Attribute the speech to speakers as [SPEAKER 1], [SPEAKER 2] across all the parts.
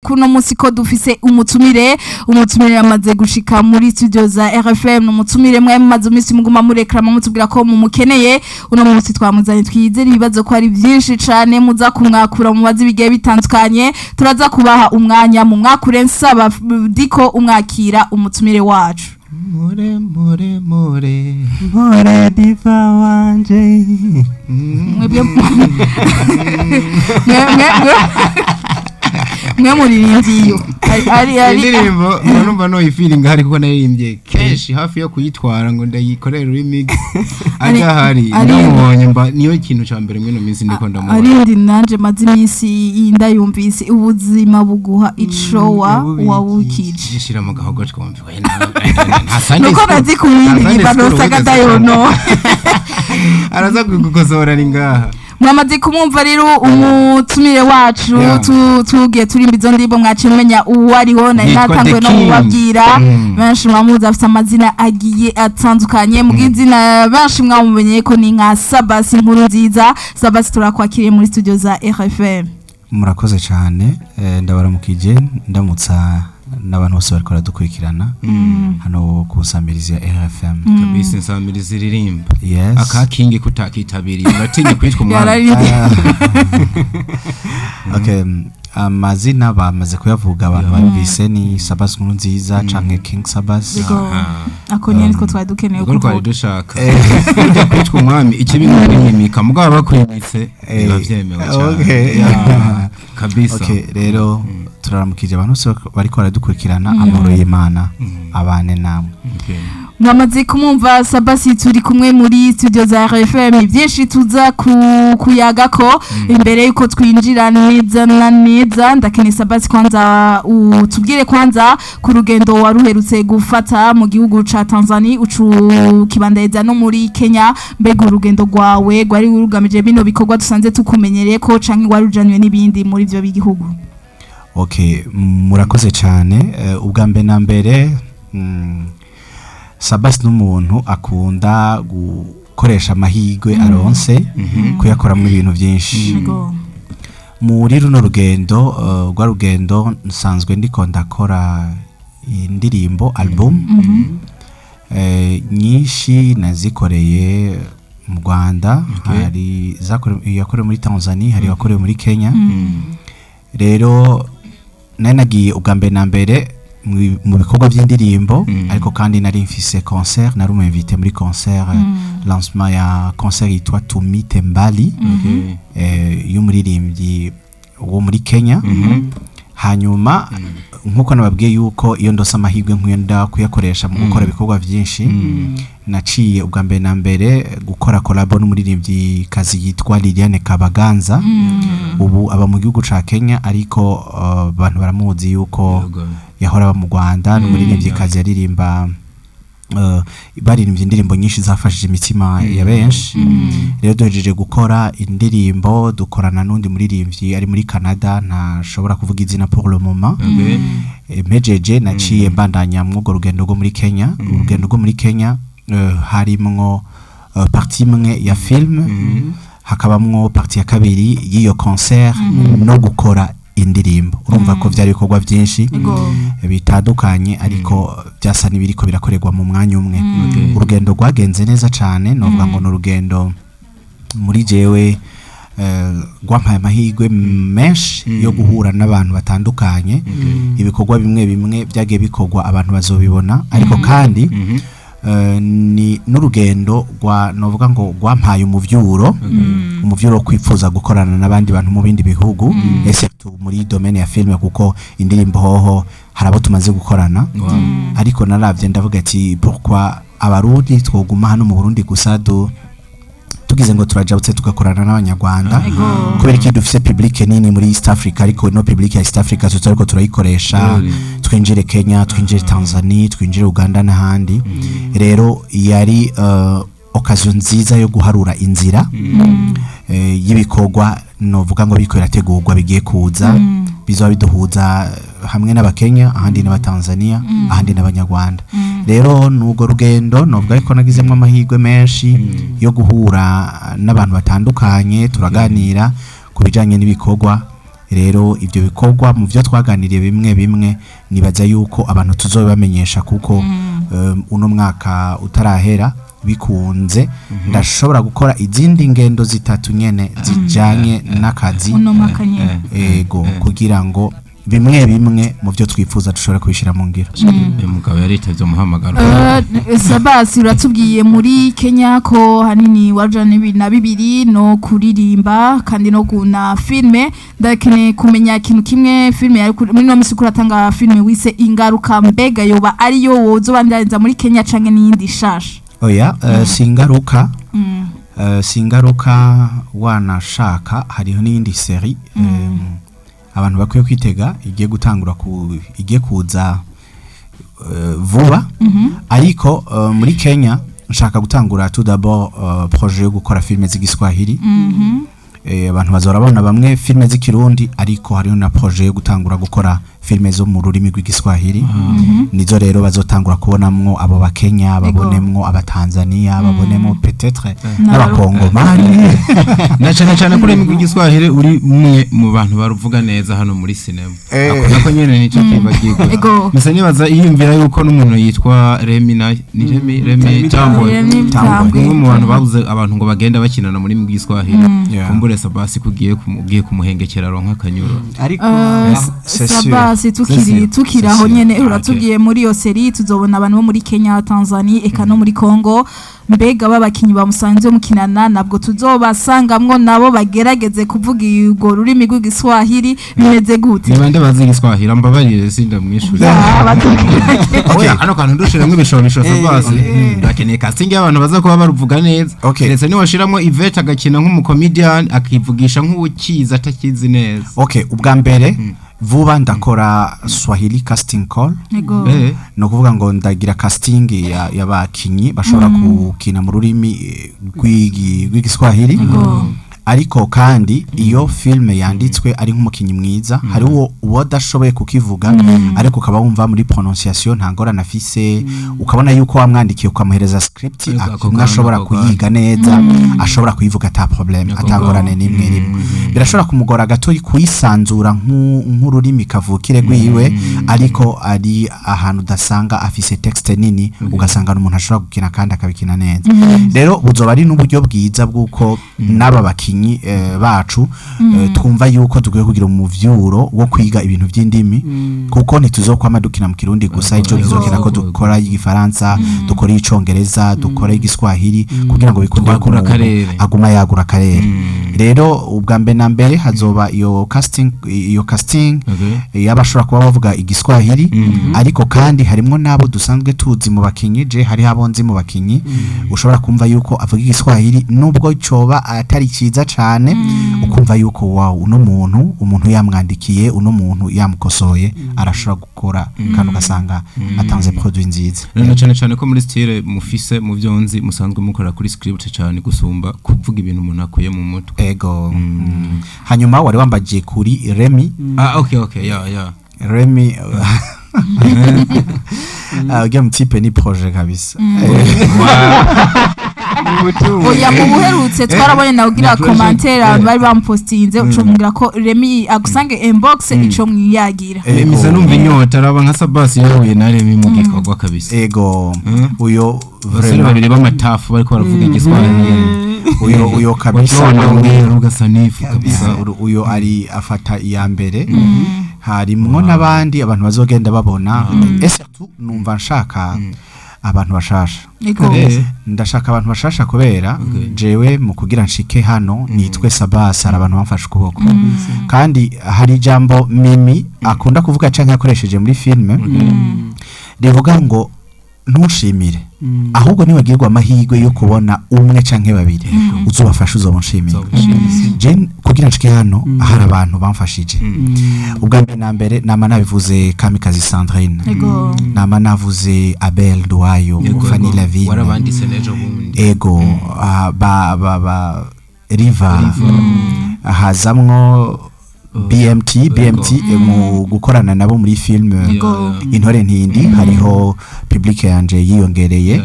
[SPEAKER 1] kuno munsi ko dufise umutumire yamaze gushika muri studio za RFM n'umutumire mwe maze umisi muguma murekrama mutubwira ko mumukeneye uno munsi twamuzanye twizera ibibazo ko ari byinshi cyane muza kumwakura mu bazi bigiye bitandukanye turaza kubaha umwanya mu mwakure nsaba diko umwakira umutumire wacu
[SPEAKER 2] more
[SPEAKER 3] diva wanje
[SPEAKER 1] mwe muri ngiyo ari
[SPEAKER 2] indirimbo numva no feeling hari kuko naririmbye kenshi hafi yo kuyitwara ngo ndayikorera remix agahari ndamubonye mba niyo kintu ca mbere mwe no minsi ndiko ndamubona
[SPEAKER 1] ari nanje mazi minsi ndayumvise ubuzima buguha icowa wawukije
[SPEAKER 2] gishira mu gahogo twumve we ntasane
[SPEAKER 1] nuko bazi kumwindi banosaga dayono
[SPEAKER 2] araza kugukosora ningaha
[SPEAKER 1] mwamaze kumumva rero umutumire wacu tugiye turimba izo ndirimbo mwacimenya uwo ariho natangwe no mubabwira benshi mwamuza afite amazina agiye atandukanye mugizina benshi mwamumenye ko ni nka SABBAS inkuru nziza SABBAS turakwakiriye muri studio za RFM
[SPEAKER 3] murakoze cyane ndabaramukije ndamutsa n'abantu bose bariko baradukurikirana hano kusamiriza RFM
[SPEAKER 2] kabisa nsamiriza iririmba
[SPEAKER 3] yes
[SPEAKER 2] akakingi kutakitabiriye batinye kwitwa umwana
[SPEAKER 3] okay amazina bamaze kuyavuga abantu babise ni SABBAS inkuru nziza canke King SABBAS
[SPEAKER 1] akonye nitwo twadukeneye
[SPEAKER 2] kuko twari dushaka kujya kwitwa umwami ikibintu n'imika mugabo bakurimitse bavyemewe cyane kabisa
[SPEAKER 3] okay rero turaramukije abantu bose bariko baradukurikirana amahoro y'Imana abane namwe
[SPEAKER 1] mwamaze kumumva SABBAS turi kumwe muri studio za RFM byinshi tuza kuyaga ko imbere yuko twinjira neza ndakene SABBAS kwanza utubwire kwanza ku rugendo waruherutse gufata mu gihugu ca Tanzania ukibandeza no muri Kenya mbega urugendo rwawe gwari urugamije bino bikorwa dusanze tukumenyereye ko canke warujanywe n'ibindi muri byo bigihugu
[SPEAKER 3] okay murakoze cyane ubwambe na mbere SABBAS n'umuntu akunda gukoresha amahigwe aronse kuyakora mu bintu byinshi muri runo rugendo rwa rugendo nsanzwe ndiko ndakora indirimbo album nyinshi nazikoreye mu Rwanda hari yakorewe muri Tanzania hari yakorewe muri Kenya rero nagiye ubwambe na mbere mu bikorwa by'indirimbo ariko kandi nari mfise concert nari umwinvité muri concert lancement ya concert yitwa Tumite Mbali y'umuririmbyi wo muri Kenya hanyuma nkuko nababwiye yuko iyo ndose amahirwe nkuyenda kuyakoresha mu gukora ibikorwa byinshi naciye ubwambe na mbere gukora collabo n'umuririmbyi kazi yitwa Liliane Kabaganza ubu aba mu gihugu ca Kenya ariko abantu baramuzi yuko yahora mu Rwanda n'umuririmbyi kazi yaririmba baririmbye indirimbo nyinshi zafashije imitima ya benshi rero duhejeje gukora indirimbo dukorana n'undi muririmbyi ari muri Canada ntashobora kuvuga izina pour le moment mejeje naciye mbandanya mu rugendo rwo muri Kenya urugendo rwo muri Kenya harimwo partie imwe ya film hakabamwo partie ya kabiri y'iyo concert no gukora indirimbo urumva ko byari bikorwa byinshi bitandukanye ariko byasa nibiriko birakorerwa mu mwanya umwe urugendo rwagenze neza cyane novuga ngo no rugendo muri jewe gwampaye amahirwe menshi yo guhura n'abantu batandukanye ibikorwa bimwe byagiye bikorwa abantu bazobibona ariko kandi ni n'urugendo rwa novuga ngo gwampaye umuvyuro kwipfuza gukorana n'abandi bantu mu bindi bihugu ese muri domaine ya filme kuko indirimbo hoho harabo tumaze gukorana ariko naravye ndavuga ati pourquoi abarundi twoguma hano mu Burundi gusa tugize ngo turajabutse tugakorana n'abanyarwanda kubera iki dufise public nini muri East Africa ariko no public ya East Africa tutariko turayikoresha twinjire Kenya twinjire Tanzania twinjire Uganda n'ahandi rero yari occasion nziza yo guharura inzira y'ibikorwa novuga ngo biko irategurwa bigiye kuza bizoba biduhuza hamwe n'abakenya ahandi n'abatanzania ahandi n'abanyarwanda rero nugo rugendo novuga ko nagizemo amahirwe menshi yo guhura n'abantu batandukanye turaganira kubijanye n'ibikorwa rero ibyo bikorwa mu byo twaganiriye bimwe bimwe nibaza yuko abantu tuzobamenyesha kuko uno mwaka utarahera bikunze ndashobora gukora izindi ngendo zitatu nyene zijanye n'akazi ego kugira ngo bimwe bimwe mu byo twifuza dushobora kubishira mu ngiro
[SPEAKER 2] mugabo yaritavye umuhamagaro
[SPEAKER 1] Sabbas uratubwiye muri Kenya ko hanini wajana na bibiri no kuririmba kandi no guna filme ndakene kumenya ikintu kimwe filme yari muri no misi kuratanga filme wise Ingaruka mbega yoba ariyo wozobandanza muri Kenya canke n'iyindi shasha
[SPEAKER 3] oya singaruka singaruka wanashaka hariho n'iyindi série abantu bakwiye kwitega igiye gutangura igiye kuza vuba ariko muri Kenya nshaka gutangura tout d'abord projet yo gukora filme z'igiswahili abantu bazorabona bamwe filme z'ikirundi ariko hariho na projet yo gutangura gukora filme zo mu rurimi rw'igiswahili nizo rero bazotangura kubonamwo abo bakenya babonemwo abatanzania babonemwo peut-être n'abakongomani
[SPEAKER 2] na cyane kuri rurimi rw'igiswahili uri umwe mu bantu baruvuga neza hano muri cinema nako nyene nico kibagirwa misa nibaza iyumvira yuko n'umuntu yitwa Remi ni Remi Tambo umwe mu bantu babuze abantu ngo bagenda bakinana muri rurimi rw'igiswahili kumbure Sabbas kugiye kumuhengekera ronka kanyuro
[SPEAKER 3] ariko
[SPEAKER 1] Sabbas tukiraho nyene uratubwiye muri yo série tuzobona abantu bo muri Kenya Tanzania eka no muri Congo mbega babakinyi bamusanze mukinana nabwo tuzobasangamwo nabo bagerageze kuvuga urwo rurimi rw'igiswahili bimeze gute
[SPEAKER 2] nibande bazi igiswahili ambabarire sinda mwishuri ano kantu ndushiramwe ibishobisho Sabbas bakeneye casting y'abantu baza kuba baruvuga neza ndetse ni washiramo Yvette agakina nk'umucomedian akivugisha nk'ukiza atakizi neza
[SPEAKER 3] ubwa mbere vuba ndakora Swahili casting call no kuvuga ngo ndagira casting y'abakinyi bashobora gukina mu rurimi rw'igiswahili ariko kandi iyo filme yanditswe ari nk'umukinyi mwiza hari uwo dashoboye kukivuga ariko ukaba wumva muri prononciation ntangora nafise ukabona yuko wamwandikiye ukamuhereza script ashobora kuyiga neza ashobora kuyivuga ata problem atangorane nimwe birashobora kumugora gato kuyisanzura nk'ururimi kavukire gwiwe ariko ari ahantu dasanga afise texte nini ugasanga umuntu ashobora gukina kandi akabikina neza rero buzoba ari n'uburyo bwiza bwuko naba bakinyi bacu twumva yuko tugiye kugira umuvyuro wo kwiga ibintu by'indimi kuko ntituzokwama dukina mu kirundi gusa ico bizokina ko dukora igifaransa dukora icongereza dukora igiswahili kugira ngo bikunde aguma yagura karere rero ubwa mbere na mbere hazoba iyo casting yabashobora kuba bavuga igiswahili ariko kandi harimo nabo dusanzwe tuzi mu bakinyi je hari habonzi mu bakinyi ushobora kumva yuko avuga igiswahili nubwo coba atari ciza cyane ukumva yuko uno umuntu yamwandikiye uno muntu yamukosoye arashobora gukora kandi ugasanga atanze produit nziza
[SPEAKER 2] rero cyane ko muri style mufise mu byonzi musanzwe mukora kuri script cyane gusumba kuvuga ibintu umuntu akuye mu mutwe
[SPEAKER 3] ego hanyuma wari wambagiye kuri Remi
[SPEAKER 2] okay
[SPEAKER 3] Remi ujya mutipe ni projet kabisa
[SPEAKER 1] oya mu buherutse twarabonye nawe ugira commentaire bari bampostinze ucumubwira ko Remi agusange inbox ico mwiyagira
[SPEAKER 2] misa numva inyota araba nka Sabbas yahuye na Remi mu gikorwa kabisa
[SPEAKER 3] ego uyo
[SPEAKER 2] vraiment babiri bamatafu bariko baravuga igiswahili
[SPEAKER 3] uyo kabisa
[SPEAKER 2] ugasanifu kabisa
[SPEAKER 3] uyo ari afata iya mbere harimwo nabandi abantu bazogenda babona S8 numva nshaka abantu bashasha ndashaka abantu bashasha kubera jewe mu kugira nshike hano nitwe Sabbas hari abantu bamfasha ukuboko kandi hari jambo Mimi akunda kuvuga canke yakoresheje muri filme rivuga ngo ntushimire ahubwo niwagirwa amahirwe yo kubona umwe canke babiri uzobafasha uzobonshimira je kugira nshike hano hari abantu bamfashije ubwa mbere nama nabivuze Kamikazi Sandrine nama navuze Abel Duayo Fanny Lavine
[SPEAKER 2] warabandise nejo bundi
[SPEAKER 3] ego ba Riva hazamwo BMT mu gukorana nabo muri film Intore Ntindi hariho public yanje yiyongereye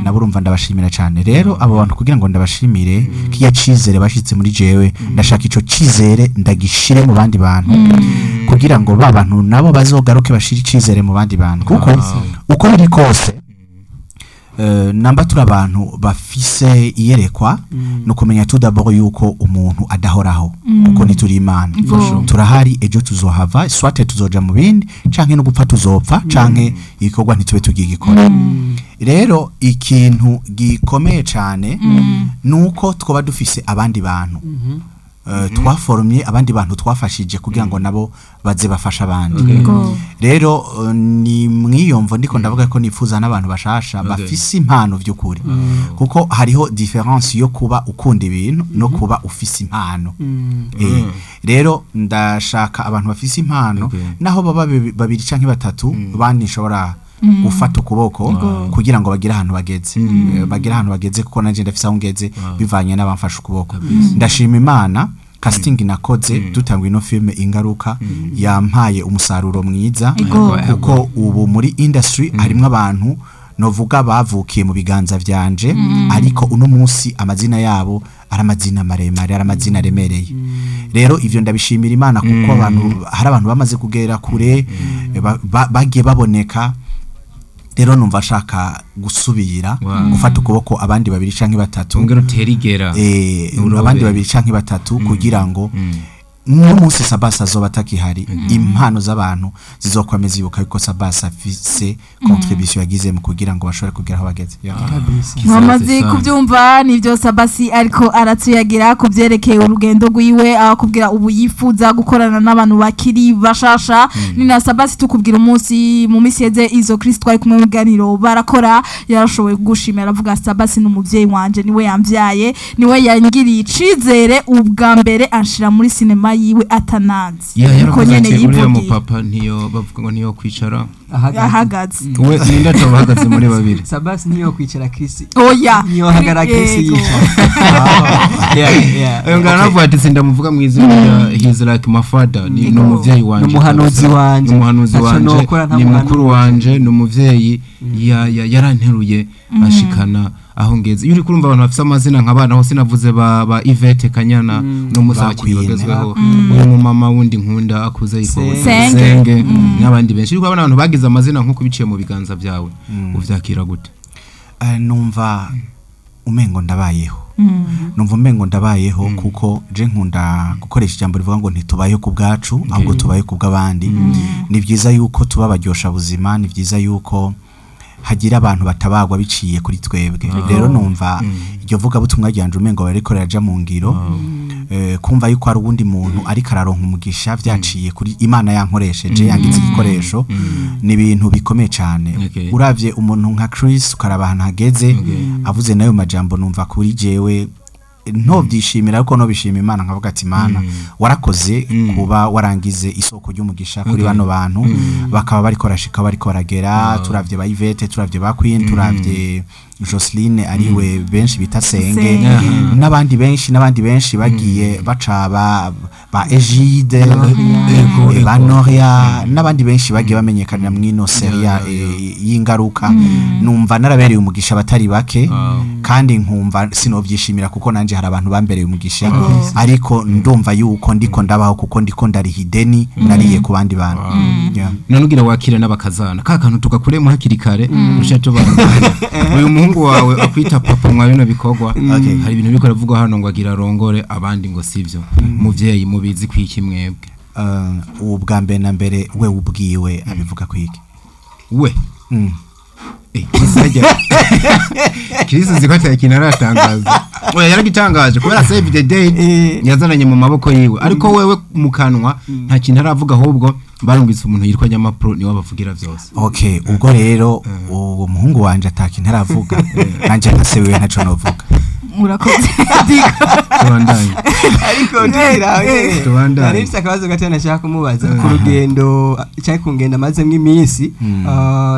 [SPEAKER 3] nabo urumva ndabashimira cyane rero abo bantu kugira ngo ndabashimire kiya cizere bashitse muri jewe ndashaka ico cizere ndagishire mu bandi bantu kugira ngo ba bantu nabo bazogaruke bashire cizere mu bandi bantu kuko uko biri kose namba turi abantu bafise iyerekwa no kumenya tudaboro yuko umuntu adahoraho kuko nituri imana turahari ejo tuzohava swate tuzoja mu bindi canke no gupfa tuzopfa canke igikorwa ntitube tugigikora rero ikintu gikomeye cyane nuko twoba dufise abandi bantu twaforumye abandi bantu twafashije kugira ngo nabo baze bafasha abandi rero ni mwiyomvo ndiko ndavuga ko nifuza n'abantu bashasha bafise impano vy'ukuri kuko hariho difference yo kuba ukunda ibintu no kuba ufise impano rero ndashaka abantu bafise impano naho baba babiri canke batatu bandi nshobora ufata ukuboko kugira ngo bagire ahantu bageze kuko nanje ndafise aho ngeze bivanye n'abamfasha ukuboko ndashima Imana casting nakoze dutangwa ino filme Ingaruka yampaye umusaruro mwiza kuko ubu muri industry harimo abantu novuga bavukiye mu biganza vyanje ariko uno munsi amazina yabo ari amazina maremare ari amazina remereye rero ivyo ndabishimira Imana kuko abantu hari abantu bamaze kugera kure bagiye baboneka rero numva shaka gusubira gufata ukuboko abandi babiri canke batatu
[SPEAKER 2] ngero terigera
[SPEAKER 3] abandi babiri canke batatu kugira ngo n'umunsi SABBAS azoba takihari impano z'abantu zizokwameza ibuka yuko SABBAS afise contribution yagize mu kugira ngo bashobore kugira aho bageze
[SPEAKER 1] mwamaze kubyumva nivyo SABBAS ariko aratuyagira kuvyerekeye urugendo rwiwe akubwira ubu yifuza gukorana n'abantu bakiri bashasha ni na SABBAS tukubwira umunsi mu misiyeze izo Kristo twari kumwe mu ganiro barakora yarashoboye gushimira aravuga SABBAS n'umuvyeyi wanje niwe yamvyaye niwe yangiriye icizere ubwa mbere anshira muri cinema yiwe atanazi
[SPEAKER 2] ko nyene yivugiye mu papa niyo bavuga ngo niyo kwicara
[SPEAKER 1] ahagaze
[SPEAKER 2] we ninda tabahagaze muri babiri
[SPEAKER 4] SABBAS niyo kwicara Chris
[SPEAKER 1] oya
[SPEAKER 4] niyo hagara Chris
[SPEAKER 2] ayo ngana navuga ati sindamuvuga mu izina he's like my father ni umuvyeyi wanje
[SPEAKER 4] n'umuhanuzi wanje
[SPEAKER 2] ni mukuru wanje n'umuvyeyi yaranteruye ashikana aho ngeze iyo uri kurumva abantu bafite amazina nk'abana hose navuze ba Yvette Kanyana no musaki bagezweho uyu mama wundi nkunda akuze yitwa Senge n'abandi benshi ariko abantu bagize amazina nko kubiciye mu biganza byawe uvyakira gute
[SPEAKER 3] numva umengo ndabayeho numva umengo ndabayeho kuko je nkunda gukoresha ijambo rivuga ngo ntitubayeho ku bwacu ahubwo tubayeho ku bw'abandi ni byiza yuko tubabaryosha buzima ni byiza yuko hagira abantu batabagwa biciye kuri twebwe rero numva iryo vuga butumwa ryanje umengo bariko raja mu ngiro kumva yuko ari ubundi muntu ariko araronka umugisha vyaciye kuri Imana yankoresheje yangize igikoresho ni ibintu bikomeye cyane uravye umuntu nka Chris ukaraba ahantu hageze avuze nayo majambo numva kuri jewe no byishimira ariko no bishima Imana nkavuga ati Imana warakoze kuba warangize isoko ry'umugisha kuri bano bantu bakaba bari korashika bari koragera turavye ba Yvette turavye ba Queen turavye Joseline ariwe benshi bita Senge n'abandi benshi bagiye bacaba ba Egide ba Noria n'abandi benshi bagiye bamenyekanira mwino seria y'ingaruka numva narabereye umugisha batari bake kandi nkumva sinovyishimira kuko nanje hari abantu bambereye umugisha ariko ndumva yuko ndiko ndabaho kuko ndiko ndarihideni nariye ku bandi bantu
[SPEAKER 2] none ugira wakire n'abakazana kakantu tugakure mu hakiri kare ushato bantu uyu muhungu wawe akwita papa mwa bino bikogwa hari ibintu biko ravugwa hano ngo agira rongore abandi ngo sivyo muvyeyi mubizi kwiki mwebwe
[SPEAKER 3] ubwa mbere na mbere we ubwiwe abivuga kwiki
[SPEAKER 2] we Kirisi zikata kinaratangaza oya yaragitangaje kubera save the date yazananye mu maboko yiwe ariko wewe mu kanwa nta kintu aravuga ahubwo barumvise umuntu yitwa Nyamapro niwe bavugira byose
[SPEAKER 3] okay ubwo rero uwo muhungu wanje atakintu aravuga nanje nkasewe ntaco novuga
[SPEAKER 1] murakoze
[SPEAKER 2] tubandanye
[SPEAKER 4] ariko ngira nari akabazo gato nashaka kumubaza ku rugendo cyari kungenda maze nk'iminsi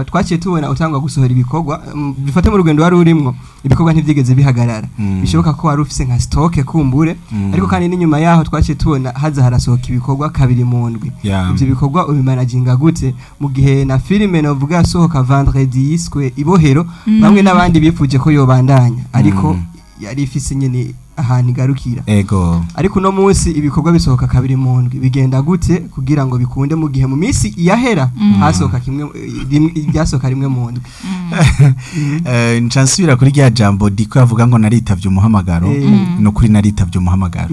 [SPEAKER 4] twaciye tubona utangwa gusohora ibikorwa bifate mu rugendo wari urimo ibikorwa ntibyigeze bihagarara bishoboka ko wari ufise nka stock kumbure ariko kandi n'inyuma yaho twaciye tubona haza harasohoka ibikorwa kabiri mu ndwi ibyo bikorwa ubimanaginga gute mu gihe na filime novuga yasohoka vendredi yiswe Ibohero bamwe n'abandi bipfuje ko yobandanya ariko yari ifise nyene ahantu igarukira
[SPEAKER 3] ego
[SPEAKER 4] ariko no munsi ibikorwa bisohoka kabiri mu ndwi bigenda gute kugira ngo bikunde mu gihe mu minsi yahera hasohoka kimwe byasohoka rimwe mu ndwi
[SPEAKER 3] ncansubira kuri rya jambo diko yavuga ngo naritavye umuhamagaro no kuri naritavye umuhamagaro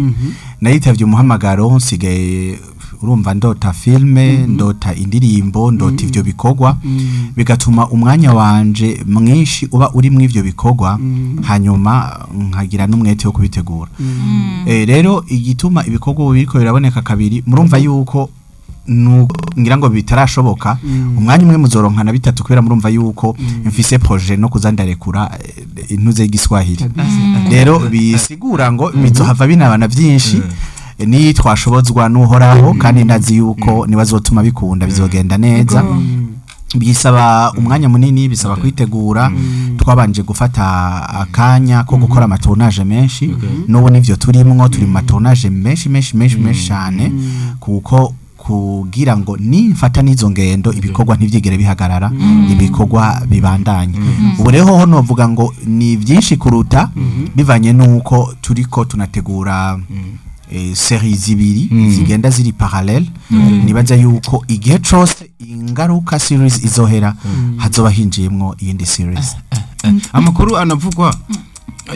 [SPEAKER 3] naritavye umuhamagaro nsigaye urumva ndota filme ndota indirimbo ndota ivyo bikorwa bigatuma umwanya wanje mwinshi uba uri mu ivyo bikorwa hanyuma nkagira n'umwete wo kubitegura rero igituma ibikorwa biriko biraboneka kabiri murumva yuko ngira ngo bitarashoboka umwanya umwe muzoronkana bitatu kubera murumva yuko mfise projet no kuzandarekura intuze y'igiswahili rero bisigura ngo bizohava binabana byinshi ni twashobozwa n'uhoraho kandi ndazi yuko nibazotuma bikunda bizogenda neza bisaba umwanya munini bisaba kwitegura twabanje gufata akanya ko gukora amatournage menshi n'ubu nivyo turimwo turi mu matournage menshi cyane kuko kugira ngo nimfata nizo ngendo ibikorwa ntivyigere bihagarara ibikorwa bibandanye ubu rero ho novuga ngo ni byinshi kuruta bivanye nuko turiko tunategura series zibiri zigenda ziri parallel nibaza yuko igihe cyose ingaruka series izohera hazoba hinjiyemwo iyindi series
[SPEAKER 2] amakuru anavugwa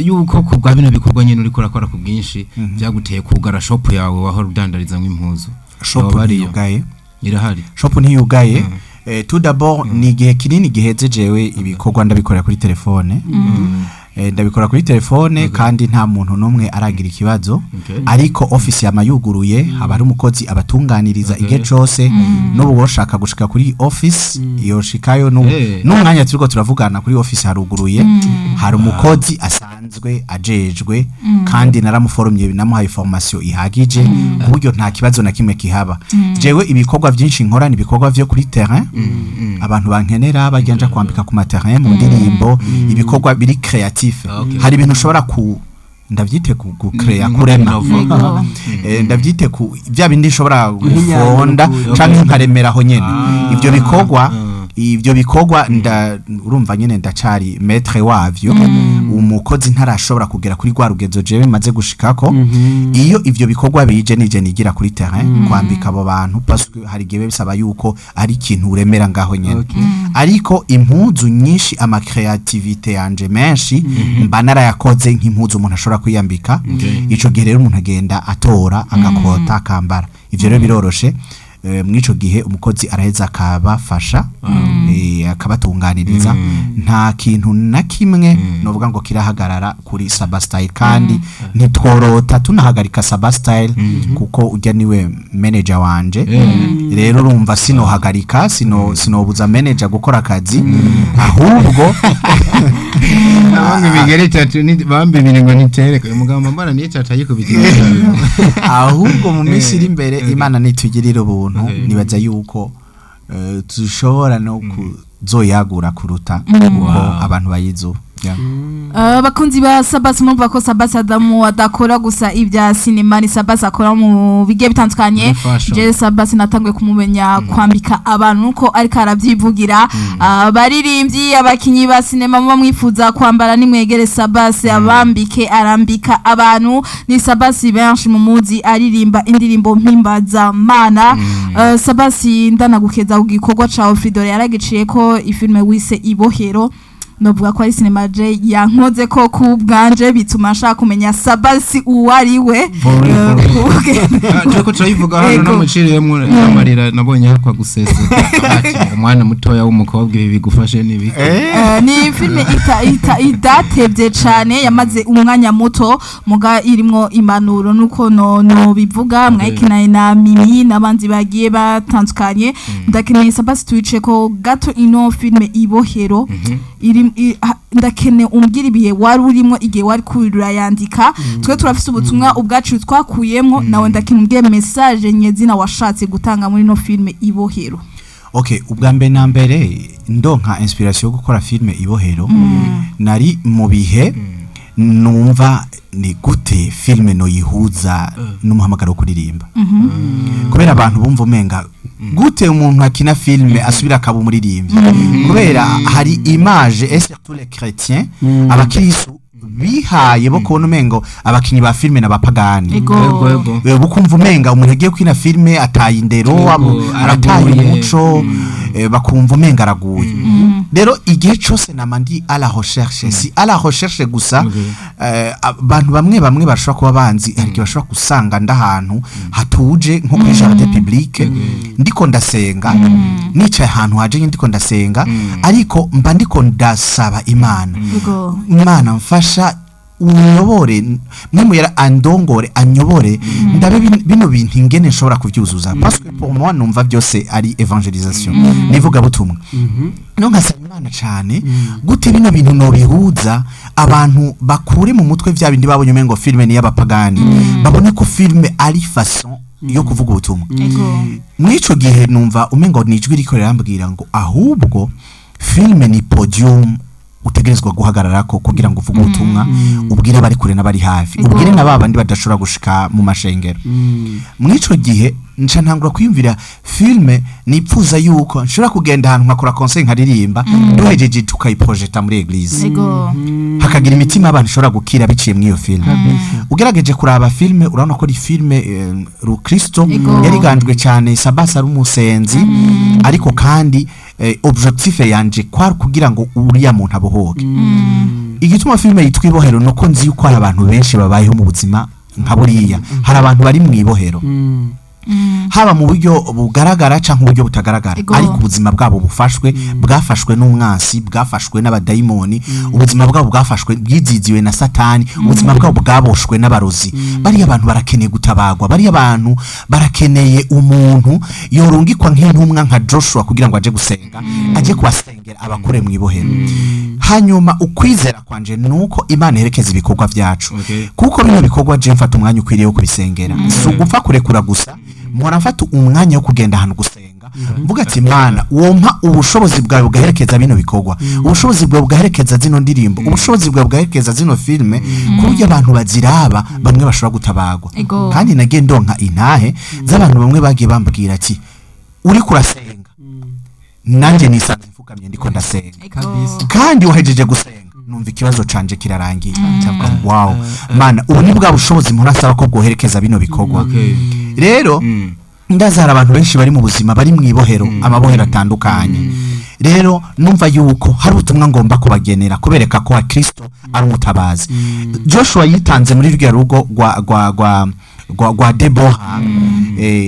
[SPEAKER 2] yuko kubwa bino bikorwa nyene uri kurakora ku bwinshi byaguteye kugara shop yawe waho rudandariza nk'impuzu
[SPEAKER 3] shop ntiyugaye
[SPEAKER 2] irahari
[SPEAKER 3] shop ntiyugaye tout d'abord ni gihe kinini giheze jewe ibikorwa ndabikorera kuri telefone ndabikora kuri telefone kandi nta muntu numwe aragira ikibazo ariko office yamayuguruye abari umukozi abatunganiriza igihe cyose n'ubu woshaka gushika kuri office iyo shikayo n'umwanya turiko turavugana kuri office haruguruye hari umukozi asanzwe ajejwe kandi naramuforumye namuhaye formation ihagije kuburyo nta kibazo na kimwe kihaba jewe ibikorwa byinshi nkora ni ibikorwa byo kuri terrain abantu bankenera bagenda kwambika ku terrain mu ndirimbo ibikorwa biri creative hari ibintu ushobora ndavyite ku create kurema ndavyite ku bya bindi ushobora gufonda canke nkaremeraho nyene ivyo bikorwa urumva nyene ndacari maître wavyo umukozi ntarashobora kugera kuri rwa rugezo jewe maze gushikako iyo ivyo bikorwa bije nije nigira kuri terrain kwambika abo bantu parce que hari gihe bisaba yuko ari ikintu uremera ngaho nyene ariko impuzu nyinshi ama creativity yanje menshi mba narayakoze nk'impuzu umuntu ashobora kwiyambika ico gihe rero umuntu agenda atora agakota akambara ivyo rero biroroshe mwico gihe umukozi araheza akabafasha akabatunganiriza nta kintu na kimwe novuga ngo kirahagarara kuri SABBAS style kandi ntitworota tunahagarika SABBAS style kuko ujya niwe manager wanje rero urumva sinohagarika sinobuza manager gukora akazi ahubwo
[SPEAKER 2] abanga bigere cyatu ni bambe birengo nitereka umugamba mbana ni cyata yikubitira
[SPEAKER 3] ahubwo mu minsi iri imbere Imana nitugirira ubuntu nibaza yuko tushobora no kuzoyagura kuruta uko abantu bayizo
[SPEAKER 1] bakunzi ba SABBAS mumva ko SABBAS Adamu adakora gusa ibya cinema ni SABBAS akora mu bigiye bitandukanye je SABBAS natangwe kumumenya kwambika abantu uko ariko aravyivugira baririmbyi abakinyi ba cinema mu mwifuza kwambara ni mwegere SABBAS abambike arambika abantu ni SABBAS benshi mu muzi aririmba indirimbo mpimbaza mana SABBAS ndanagukeza ugikorwa ca Fridore yaragiciye ko ifilme wise Ibohero novuga ko ari cinema je yankoze ko kubwanje bituma nshaka kumenya SABBAS uwari we
[SPEAKER 2] Joko turayivuga hano namuciriyemo amarira nabonye kwa guseseka ati umwana mutoya w'umukobwa ibi bigufashe nibi
[SPEAKER 1] ni filme idatevye cyane yamaze umwanya muto muga irimwo impanuro nuko no bivuga mwakina na Mimi nabanzi bagiye batandukanye ndakeneye SABBAS tuice ko gato ino filme Ibohero iri ndakene umbwira ibihe wari urimo igihe wari kurayandika twe turafise ubutumwa ubwacu twakuyemo nawe ndakene umbwire message nyezina washatse gutanga muri no filme Ibohero.
[SPEAKER 3] Okay, ubwa mbere na mbere ndonka inspiration yo gukora filme Ibohero nari mu bihe numva ni gute filme no yihuza n'umuhamagaro kuririmba kubera abantu bumva umenga gute umuntu akina filme asubira akaba umuririmbyi kubera hari image et surtout les chrétiens abakristo bihaye bo kubona umengo abakinyi ba filme n'abapagani bukumva umenga umuntu agiye kwina filme ataye indero arataye umuco bakumva umenga araguye rero igihe cyose namandi à la recherche si à la recherche gusa abantu bamwe bashobora kuba banzi ariko bashobora gusanga ndahantu hatuje nko kuri jardin public ndiko ndasenga nicaye ahantu haje ndiko ndasenga ariko mba ndiko ndasaba Imana mfasha unyobore mwemuyera andongore anyobore ndabe bino bintu ingene nshobora kuvyuzuza parce que pour moi numva byose ari evangelisation nivuga butumwa no nkasaba Imana cyane gute bino bintu no bihuza abantu bakure mu mutwe vya bindi babonye umengo filme ni y'abapagani babone ko filme ari façon yo kuvuga ubutumwa mwico gihe numva umengo nijwi rikorera ambwira ngo ahubwo filme ni podium utegerezwa guhagararako kugira ngo uvuge ubutumwa ubwire bari kure n'abari hafi ubwire nababandi badashobora gushika mu mashengero mwico gihe nca ntangura kwiyumvira filme nipfuza yuko nshobora kugenda ahantu nkakora concert nkaririmba duhejeje tukayiprojecta muri eglise hakagira imitima abantu ishobora gukira biciye muri iyo filme ugerageje kuraba filme urabona ko ari filme Kristo yariganjwe cyane SABBAS ari umusenzi ariko kandi objectif yanje kwari kugira ngo uriya muntu abohoke igituma filme yitwa Ibohero nuko nzi yuko hari abantu benshi babayeho mu buzima nka buriya hari abantu bari mu ibohero haba mu buryo bugaragara cyangwa uburyo butagaragara ariko ubuzima bwabo bwafashwe n'umwansi bwafashwe n'abadayimoni ubuzima bwabo bwafashwe bwiziziwe na satani ubuzima bwabo bwaboshwe n'abarozi bari abantu barakeneye gutabagwa bari abantu barakeneye umuntu yorungikwa nk'intumwa nka Joshua kugira ngo aje gusenga aje kubasengera abakure mu ibohero hanyuma ukwizera kwanje nuko Imana herekeza ibikorwa byacu kuko bino bikorwa je mfata umwanya ukwiriye wo kubisengera so gupfa kurekura gusa mwana mfata umwanya wo kugenda ahantu gusenga mvuga ati Imana wompa ubushobozi bwawe bwaherekeza bino bikorwa ubushobozi bwawe bwaherekeza zino ndirimbo ubushobozi bwawe bwaherekeza zino filme kuburyo abantu baziraba bamwe bashobora gutabagwa kandi nagiye ndonka intahe z'abantu bamwe bagiye bambwira ati uri kurasenga nanje nisanze mfukamye ndiko ndasenga kandi wahejeje gusenga numva ikibazo canje kirarangiye cyangwa wow Mana ubu ni bwa bushobozi murasaba ko bwoherekeza bino bikorwa rero ndazara abantu benshi bari mu buzima bari mu ibohero amabohero atandukanye rero numva yuko hari ubutumwa ngomba kubagenera kubereka ko wa Kristo ari umutabazi Joshua yitanze muri rya rugo gwa Deboha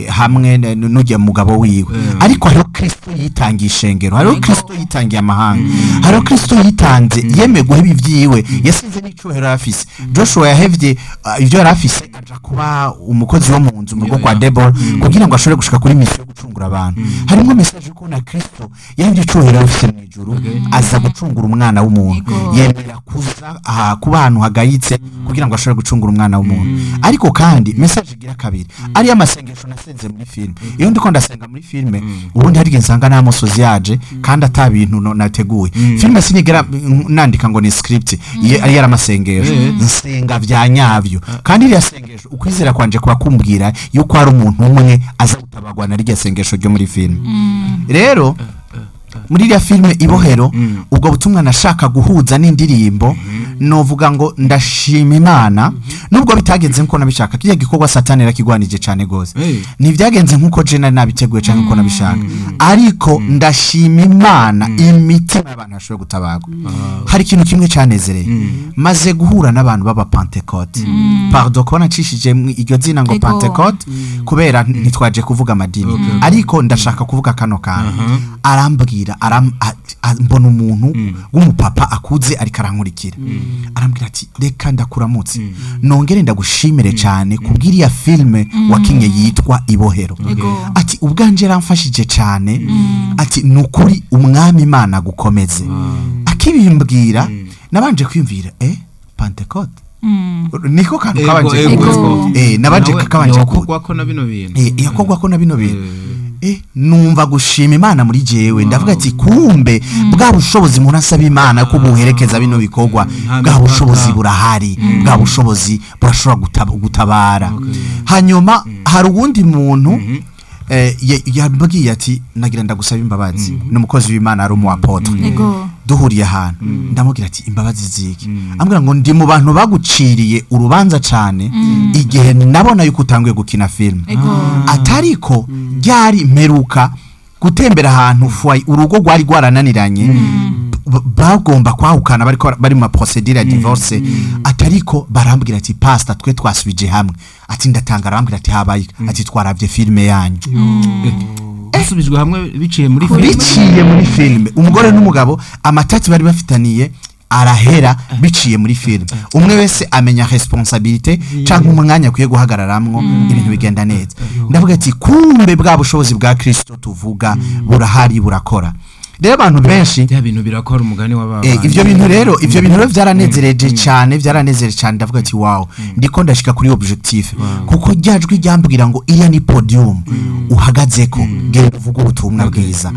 [SPEAKER 3] hamwe n'ujya mugabo wiwe ariko hariho Kristo yitangiye ishengero hariho Kristo yitangiye amahanga hariho Kristo yitanze yemegwa ibivyiwe yasize n'icyubahiro afise Joshua yahevye ibyo yarafise aja kuba umukozi wo mu nzu mu rugo kwa Deboha kugira ngo ashobore gushika kuri mission yo gucungura abantu harimo message ko na Kristo yahevye icyubahiro afise mu ijuru aza gucungura umwana w'umuntu yemera kuza kuba ahantu hagayitse kugira ngo ashobore gucungura umwana w'umuntu ariko kandi message gira kabiri ari amasengesho nasenze muri filme iyo ndiko ndasenga muri filme ubundi hari nsanga na musozi yaje kandi atabintu nateguye filme sinigera nandika ngo ni script ari yaramasengesho nsenga vya nyavyo kandi iri yasengesho ukwizera kwanje kwa kumbwira yuko ari umuntu umwe aza gutabagwa na rya sengesho ryo muri filme rero muri ya filme Ibohero ubwo butumwa nashaka guhuza n'indirimbo novuga ngo ndashima Imana nubwo bitagenze nko nabishaka kiye gikorwa satani rakigwanije cyane gose nivyagenze nkuko je nabiteguye cyane nko nabishaka ariko ndashima Imana imitima y'abantu bashobora gutabagwa hari ikintu kimwe cyanezereye maze guhura n'abantu baba Pentecote pardon ko nacishije iryo zina ngo Pentecote kubera ntitwaje kuvuga amadini ariko ndashaka kuvuga kano kana arambwira mbona umuntu w'umupapa akuze ari karankurikira arambwira ati reka ndakuramutse nongere ndagushimire cyane kubwiriya filme wakinye yitwa Ibohero ati ubwanje ramfashije cyane ati nukuri umwami Imana gukomeze akibimbwira nabanje kwiyumvira Pentecote niko kantu kabanje nabanje kabanje
[SPEAKER 2] yakogwa ko na bino bintu
[SPEAKER 3] yakogwa ko na bino bintu numva gushima Imana muri jewe ndavuga ati kumbe bwa bushobozi umuntu asaba Imana ko buherekeza bino bikorwa bwa bushobozi burahari bwa bushobozi burashobora gutabara hanyuma hari uwundi muntu yabwiye ati nagira ndagusaba imbabazi n'umukozi w'Imana ari umuapotre duhuriye ahantu ndamubwira ati imbabazi ziki ambwira ngo ndi mu bantu baguciriye urubanza cyane igihe nabona yuko utanguye gukina film atariko ryari mperuka gutembera ahantu fwai urugo rwari rwarananiranye bagomba kwahukana bari mu procedure ya divorce atariko barambwira ati pastor twe twasubije hamwe ati ndatanga arambwira ati habaye ati twaravye filme yanyu
[SPEAKER 2] asubijwe hamwe biciye muri
[SPEAKER 3] filme umugore n'umugabo amatati bari bafitaniye arahera biciye muri film umwe wese amenya responsabilité canke umwanya kwiye guhagararamwo ibintu bigenda neza ndavuga ati kumbe bwa bushobozi bwa Kristo tuvuga burahari burakora rero abantu benshi
[SPEAKER 2] bya bintu birakora umugani w'ababa
[SPEAKER 3] ivyo bintu rero byaranezereje cyane ndavuga ati wow ndiko ndashika kuri objectif kuko ryajwi ryambwira ngo iya ni podium uhagazeko genda uvuga ubutumwa bwiza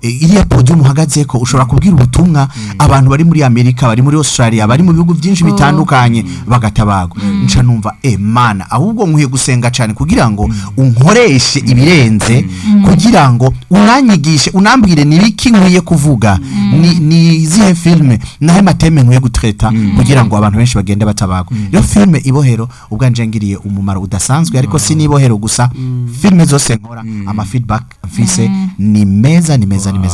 [SPEAKER 3] iriya podium uhagazeko ushobora kubwira ubutumwa abantu bari muri Amerika bari muri Australia bari mu bihugu byinshi bitandukanye bagatabago nca numva Mana ahubwo nkwiye gusenga cyane kugira ngo unkoreshe ibirenze kugira ngo unanyigishe unambwire nibiki nkwiye kuvuga ni zihe filme nahe mateme nkwiye gutreta kugira ngo abantu benshi bagende batabago yo filme ibohero ubwanje ngiriye umumaro udasanzwe ariko si nibohero gusa filme zose nkora ama feedback mfise ni meza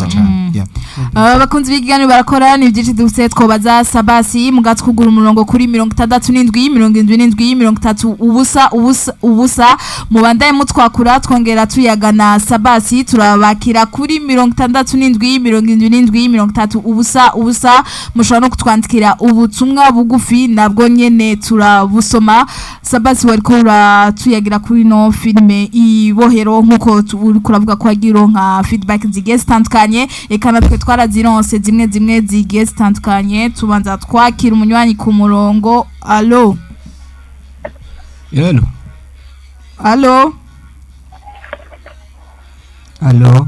[SPEAKER 3] cyane
[SPEAKER 1] bakunzi b'ikiganiro barakora ni byinshi dufite twobaza Sabasi mugatse kugura umurongo kuri 67 77 ubusa mubandaye mutwakura twongera tuyagana Sabasi turabakira kuri 67 ubusa mushobora no kutwandikira ubutumwa bugufi nabwo nyene turabusoma Sabasi wariko tuyagira kuri no filme ibohero nkuko uri kuravuga ko agiro nka feedback zigiye zitandukanye eka natwe twarazironse zimwe zigiye zitandukanye tubanza twakira umunywanyi ku murongo allo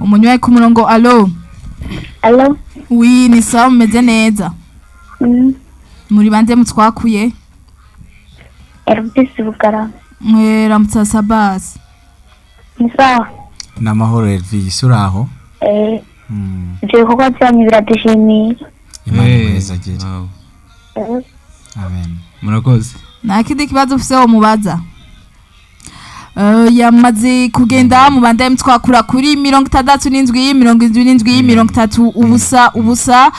[SPEAKER 1] umunywanyi ku murongo allo oui ni sawa meze neza muri bande mutwakuye
[SPEAKER 5] Elvis Bugara
[SPEAKER 1] ramutsa Sabasi
[SPEAKER 5] ni sawa
[SPEAKER 3] namahoro Elvis uraho
[SPEAKER 5] je kuko cyane biradushimiye
[SPEAKER 3] imeza gere amen
[SPEAKER 2] murakoze
[SPEAKER 1] nakindi kibazo ufise wo mubaza yamaze kugenda mu banda mutwakura kuri 67 ubusa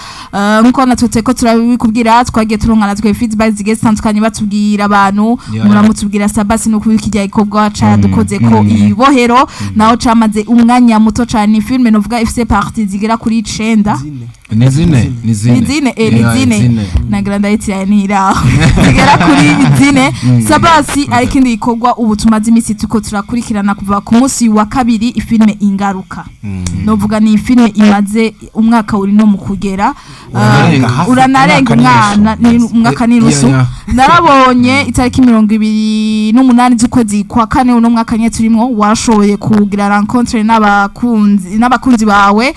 [SPEAKER 1] nkuko natutse ko turabikubwira twagiye turongana twe feedback zigiye zitandukanye batubwira abantu muramutubwira Sabasi no kubikijya ikobwa ca dukoze ko ibohero naho camaze umwanya muto cyane filme novuga ifise partie zigira kuri 9
[SPEAKER 2] nizine
[SPEAKER 1] nagira ndayitira nira zigera kuri zine Sabasi ariko indi ikogwa ubu tumaze imisi tuko turakurikirana kuva ku munsi wa kabiri ifilme Ingaruka novuga ni filme imaze umwaka uri no mu kugera uranarenga umwaka n'irusu narabonye itariki 28 z'ukwezi kwa kane uno mwaka nye turimo washoboye kugira rencontre n'abakunzi bawe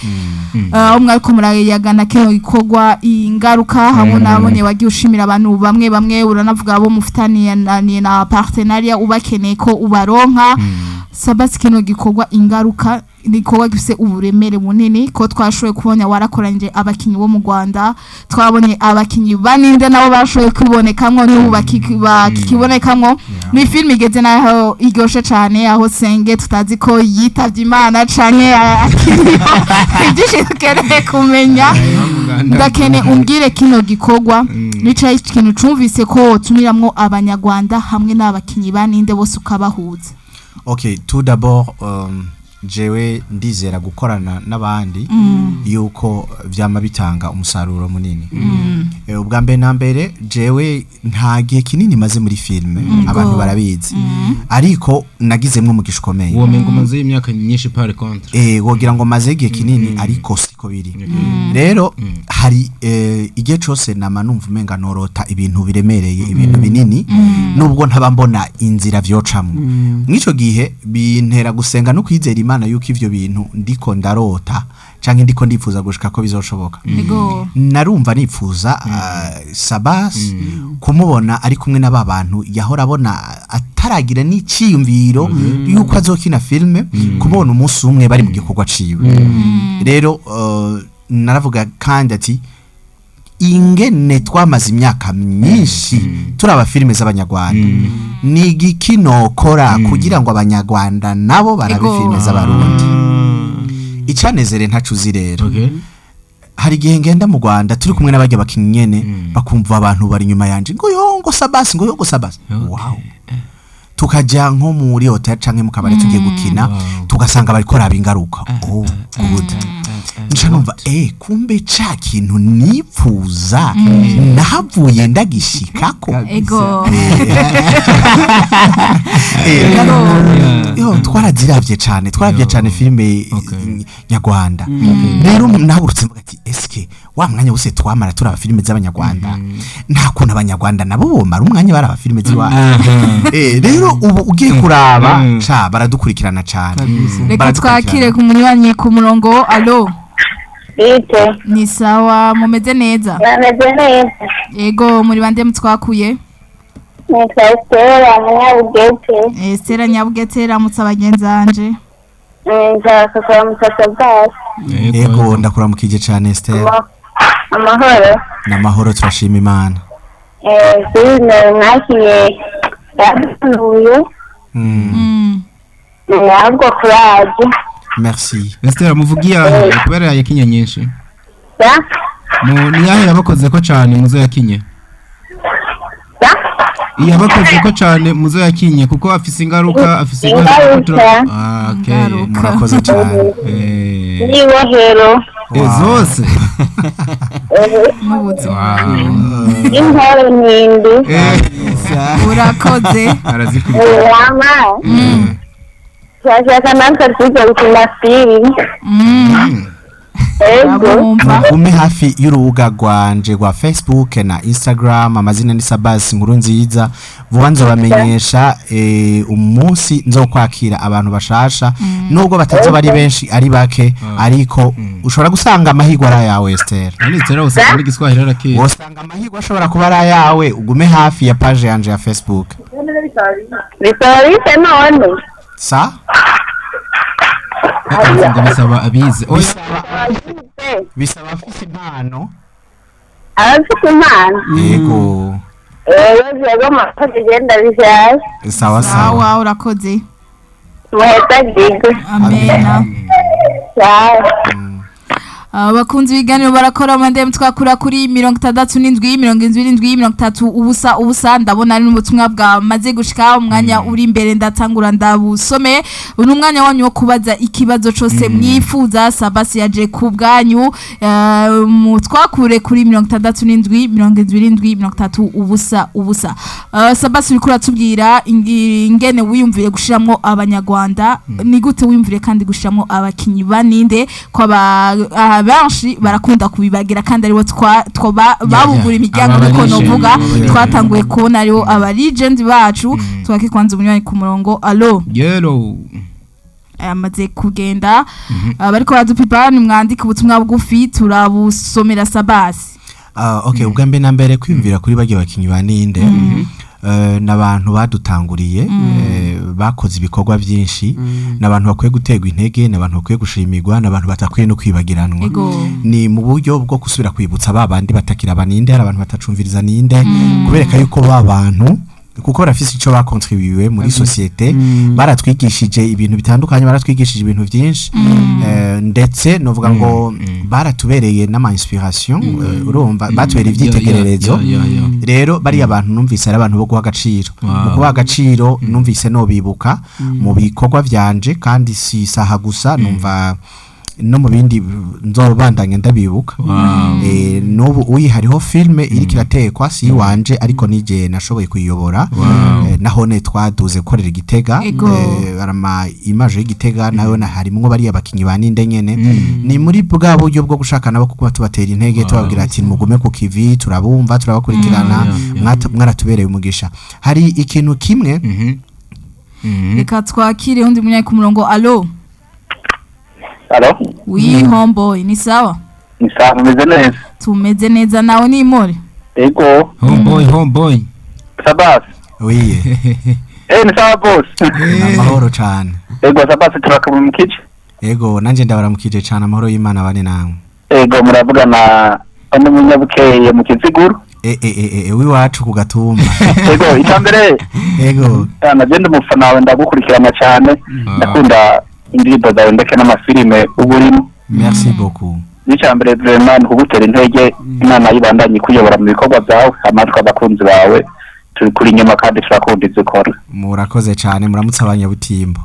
[SPEAKER 1] umwe ariko murayagana kino ikogwa Ingaruka hamwe nabonye wagiye ushimira abantu bamwe uranavuga abo mufitaniye na partenariat ubakeneye ko ubaronka Sabasi kino gikogwa Ingaruka nikowa gifise uburemere bunini ko twashoye kubona warakoranje abakinyi bo mu Rwanda twabonye abakinyi baninde nabo bashoye kubonekamwe n'ubu bakibonekamwe ni film igeze naho iryoshe cyane aho senge tutazi ko yitavye Imana canke igishi tukereye kumenya ndakene umbwire kino gikogwa nica ikintu cumvise ko tumiramwo abanyarwanda hamwe n'abakinyi baninde bose ukabahuza.
[SPEAKER 3] Okay, tout d'abord jewe ndizera gukorana n'abandi yuko vyama bitanga umusaruro munini. Ubwa mbere na mbere jewe nta gihe kinini maze muri filme abantu barabizi ariko nagizemwe mu gishikomeye.
[SPEAKER 2] Uwo mengo maze imyaka nyinshi par contre.
[SPEAKER 3] Wogira ngo maze igihe kinini ariko siko biri rero hari igihe cyose nama numva umenga norota ibintu biremereye ibintu binini nubwo ntaba mbona inzira vyocamwe mwico gihe bintera gusenga no kwizera Imana yuko ivyo bintu ndiko ndarota canke ndiko ndifuza gushika ko bizoshoboka narumva nifuza Sabbas kumubona ari kumwe n'aba bantu yahora abona ataragira n'iciyumviro yuko azokina filme kumubona umunsi umwe bari mu gikorwa ciwe rero naravuga kandi ati ingene twamaze imyaka myinshi turaba filme z'abanyarwanda ni igikinokora kugira ngo abanyarwanda nabo barabe filme z'abarundi icanezere ntacuzi rero hari igihe ngenda mu Rwanda turi kumwe n'abajya bakinyi nyene bakumva abantu bari nyuma yanje ngo yongo Sabbas wow tukaja nko muri hotel canke mu kabare tugiye gukina tugasanga bari koraba ingaruka good nca numva kumbe ca kintu nipfuza nahavuye ndagishikako twaraziravye cane filme nyarwanda rero nahagurutse mvuga ati eske wa mwanya wose twamara turaba filme z'abanyarwanda nta kuntu abanyarwanda nabo bomara umwanya baraba filme ziwa rero ubu ugiye kuraba ca baradukurikirana cane
[SPEAKER 1] reka twakire ku munywanyi ku murongo alo
[SPEAKER 5] Ite.
[SPEAKER 1] Ni sawa mumeze neza?
[SPEAKER 5] Mumeze neza.
[SPEAKER 1] Yego muri bande mutwakuye?
[SPEAKER 5] Nitwa Estera Nyabugete.
[SPEAKER 1] Estera Nyabugete ramutsa abagenzanje.
[SPEAKER 5] Nzakakora Sabbas.
[SPEAKER 3] Yego ndakuramukije cyane Estera.
[SPEAKER 5] Amahoro.
[SPEAKER 3] Namahoro turashima Imana.
[SPEAKER 5] Sine mwakiye yaduye. Ntabwo kuraje.
[SPEAKER 3] Merci.
[SPEAKER 2] Estera muvugiya kubera yakinye nyinshi.
[SPEAKER 5] Ya?
[SPEAKER 2] Ni yahe yabakoze ko cyane muzo yakinye?
[SPEAKER 5] Ya?
[SPEAKER 2] Yabakoze ko cyane muzo yakinye kuko afise ingaruka
[SPEAKER 3] okay murakoze cyane.
[SPEAKER 5] Ni wohero.
[SPEAKER 2] Zose.
[SPEAKER 5] Intore nindi.
[SPEAKER 1] Urakoze.
[SPEAKER 2] Arazikurikira.
[SPEAKER 5] Twashaka nanka tujya gukina filime.
[SPEAKER 3] Ume hafi y'urubuga rwanje rwa Facebook na Instagram amazina ni Sabbas Nkuru Nziza vuba nzobamenyesha umunsi nzokwakira abantu bashasha nubwo batazo bari benshi ari bake ariko ushobora gusanga amahigwa ara yawe Esther
[SPEAKER 2] Esther usanga muri Giswahili arake
[SPEAKER 3] usanga amahigwa ashobora kuba ara yawe ugume hafi ya page yanje ya Facebook
[SPEAKER 5] Bisorite none
[SPEAKER 3] sa
[SPEAKER 2] bisaba abize
[SPEAKER 3] bisaba afise impano
[SPEAKER 5] abafite impano
[SPEAKER 3] yego
[SPEAKER 5] yego makoze genda bishaje
[SPEAKER 3] sawa
[SPEAKER 1] sawa urakoze
[SPEAKER 5] muheta gigo
[SPEAKER 1] amena
[SPEAKER 5] sawa
[SPEAKER 1] abakunzi biganiro barakora amandem twakura kuri 67 ubusa ndabona ari n'ubutumwa bwa maze gushika umwanya uri imbere ndatangura ndabusome uno mwanya wanyu wo kubaza ikibazo cyose mwifuza Sabbas yaje ku bwanyu twakure kuri 67 ubusa Sabbas uri kuratubwira ingene wiyumvire gushiramo abanyarwanda ni gute wiyumvire kandi gushiramo abakinyi baninde kwa benshi barakunda kubibagira kandi aribo babugura imiryango niko novuga twatanguye kubona aribo aba legend bacu twake kwanza umunywanyi ku murongo allo
[SPEAKER 2] yero
[SPEAKER 1] amaze kugenda bariko badupipa ni mwandika ubutumwa bugufi turabusomera Sabbas
[SPEAKER 3] okay ubwambe na mbere kwimvira kuri bagiye bakinyi baninde n'abantu badutanguriye bakoze ibikorwa byinshi n'abantu bakwiye gutegwa intege n'abantu bakwiye gushimirwa n'abantu batakwiye no kwibagiranwa ni mu buryo bwo gusubira kwibutsa babandi batakira abaninde hari abantu batacumviriza ninde kubereka yuko babantu kuko barafise ico bakontribuye muri societe baratwigishije ibintu bitandukanye baratwigishije ibintu byinshi ndetse novuga ngo baratubereye n'ama inspiration urumva batubereye ivyitegererezo rero bari abantu numvise ari abantu bo guha agaciro mu kuba agaciro numvise no bibuka mu bikorwa byanje kandi si saha gusa numva no mu bindi nzobandanya ndabibuka n'ubu uyihariho filme iri kiratekwa si wanje ariko nije nashoboye kuyiyobora nahone twaduze gukorera Igitega arama image y'Igitega nayo harimwo bari abakinyi baninde nyene ni muri bwa buryo bwo gushaka nabo kuko tubatera intege tubabwira ati mugume ku kivi turabumva turabakurikirana mwaratubereye umugisha hari ikintu kimwe
[SPEAKER 1] reka twakire undi munyayi ku murongo allo oui homeboy ni sawa
[SPEAKER 6] tumeze neza
[SPEAKER 1] tumeze neza nawe ni imore
[SPEAKER 6] ego
[SPEAKER 2] homeboy
[SPEAKER 6] Sabbas
[SPEAKER 3] oui
[SPEAKER 6] ni sawa boss
[SPEAKER 3] amahoro cyane
[SPEAKER 6] ego Sabbas turakaba mu kici
[SPEAKER 3] ego nanje ndabaramukije cyane amahoro y'Imana bane namwe
[SPEAKER 6] ego muravugana n'umunyabukeye mu Kiziguru
[SPEAKER 3] wiwacu ku Gatumba
[SPEAKER 6] ego itambere
[SPEAKER 3] ego
[SPEAKER 6] nagenda umufana wawe ndagukurikirana cyane ndakunda indirimbo zawe ndetse n'amafilime uburimo
[SPEAKER 3] merci beaucoup
[SPEAKER 6] n'icambere vraiment kugutera intege Imana yibandanye kuyobora mu bikorwa byawe amatwa abakunzi bawe turi kuri nyuma kandi turakunda izikora
[SPEAKER 3] murakoze cyane muramutse abanyabutimbo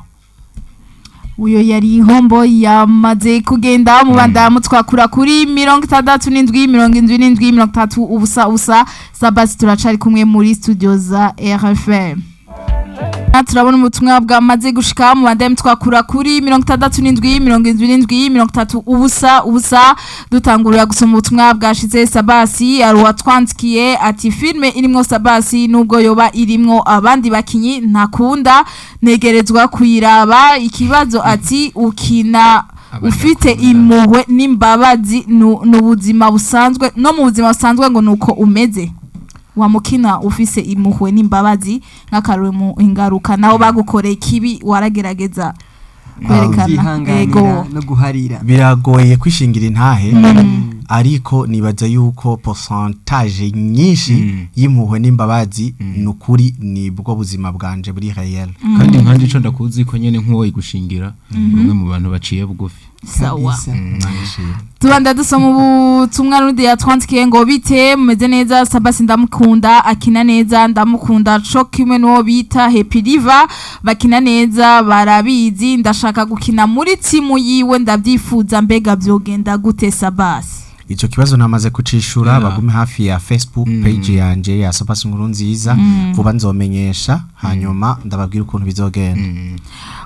[SPEAKER 1] uyo yari hombo yamaze kugenda mu bandamu twakura kuri 67 ubusa Sabbas turacari kumwe muri studio za RFM turabona umutumwa bwamaze gushika mu bandamu twakura kuri 67 ubusa dutangurira gusoma ubutumwa bwashize Sabbas arwatwandikiye ati filme irimwo Sabbas nubwo yoba irimwo abandi bakinyi ntakunda negerezwa kuyiraba ikibazo ati ukina ufite impuhwe n'imbabazi n'ubuzima busanzwe no mu buzima busanzwe ngo nuko umeze wamukina ufise impuhwe n'imbabazi nk'akarwe mu ingaruka naho bagukoreye kibi waragerageza kwerekana
[SPEAKER 4] ego no guharira
[SPEAKER 3] biragoye kwishingira intahe ariko nibaza yuko pourcentage nyinshi y'impuhwe n'imbabazi nukuri nibwo buzima bwanje buri réel
[SPEAKER 2] kandi nkandi ico ndakuzi ko nyene nk'uwo igushingira umwe mu bantu baciye bugufi
[SPEAKER 1] sawa tubanda dusoma ubutumwa rundi yatwandikiye ngo bite mumeze neza Sabbas ndamukunda akina neza ndamukunda co kimwe n'uwo bita Happy Diva bakina neza barabizi ndashaka gukina muri timu yiwe ndavyifuza mbega vyogenda gute Sabbas
[SPEAKER 3] Ico kibazo namaze kucishura bagume hafi ya Facebook page yanje ya Sabbas Inkuru Nziza vuba nzomenyesha hanyuma ndababwira ukuntu bizogenda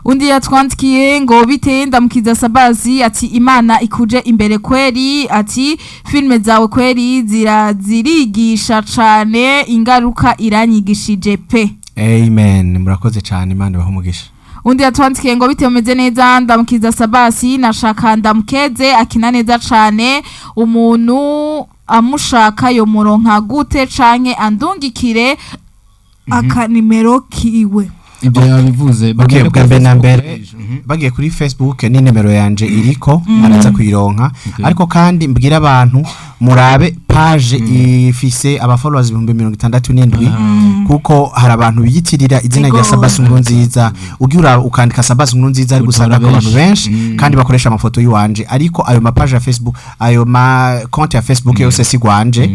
[SPEAKER 1] undi yatwandikiye ngo bite ndamukiza Sabbas ati Imana ikuje imbere kweri ati filme zawe kweri zirigisha cane ingaruka iranyigishije pe
[SPEAKER 3] amen murakoze cane Imana bahumugisha
[SPEAKER 1] undi yatwandikiye ngo bitemeze neza ndamukiza Sabbas nashaka ndamukeze akina neza cane umuntu amushaka yo muronka gute canke andungikire akanimero kiwe
[SPEAKER 2] ibyo yabivuze
[SPEAKER 3] bwa mbere bagiye kuri Facebook ni nimero yanje iriko araza kuyironka ariko kandi mbwira abantu murabe page ifise aba followers 67 kuko hari abantu biyitirira izina rya Sabbas Inkuru Nziza ugira ukandika Sabbas Inkuru Nziza ari gusanga abantu benshi kandi bakoresha amafoto y'uwanje ariko ayo ma page ya Facebook ayo ma compte ya Facebook yose si gwanje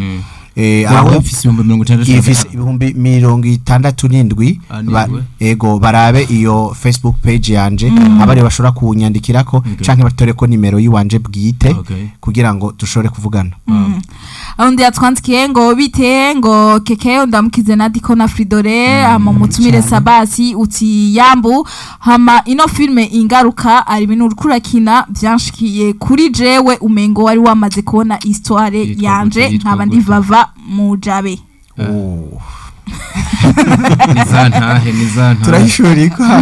[SPEAKER 2] aho ifise
[SPEAKER 3] 67 ego barabe iyo Facebook page yanje abari bashobora kunyandikirako canke batore ko nimero yiwanje bwite kugira ngo dushore kuvugana
[SPEAKER 1] undi yatwandikiye ngo bite ngo keke ndamukize nadiko na Fridore mutumire Sabbas uti yambu hama ino filme ingaruka ari bintu rukurakina byanshikiye kuri jewe umengo wari wamaze kubona histoire yanje nkaba ndivava mujabe
[SPEAKER 2] nizantahe
[SPEAKER 3] turayishurika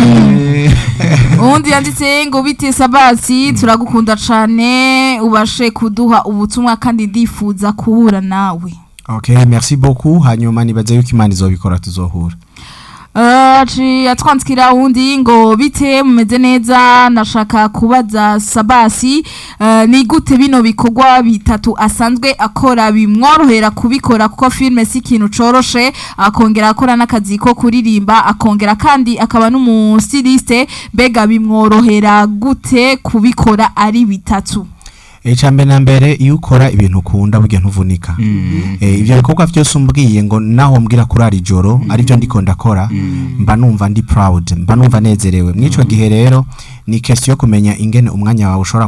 [SPEAKER 1] undi yanditse ngo bite Sabbas turagukunda cane ubashe kuduha ubutumwa kandi ndifuza kuhura nawe
[SPEAKER 3] okay merci beaucoup hanyuma nibaze yuko Imana izobikora tuzohura
[SPEAKER 1] yatwanskira undi ngo bite mumeze neza nashaka kubaza Sabbas ni gute bino bikorwa bitatu asanzwe akora bimworohera kubikora kuko filme si ikintu coroshe akongera akora n'akazi ko kuririmba akongera kandi akaba n'umustiliste mbega bimworohera gute kubikora ari bitatu
[SPEAKER 3] Echambe na mbere iyo ukora ibintu ukunda burya ntuvunika ibyo bikorwa byose umbwiye ngo naho mbwira kurara ijoro ari byo ndiko ndakora mba numva ndi proud mba numva nezerewe mwico gihe rero ni question yo kumenya ingene umwanya wawe ushobora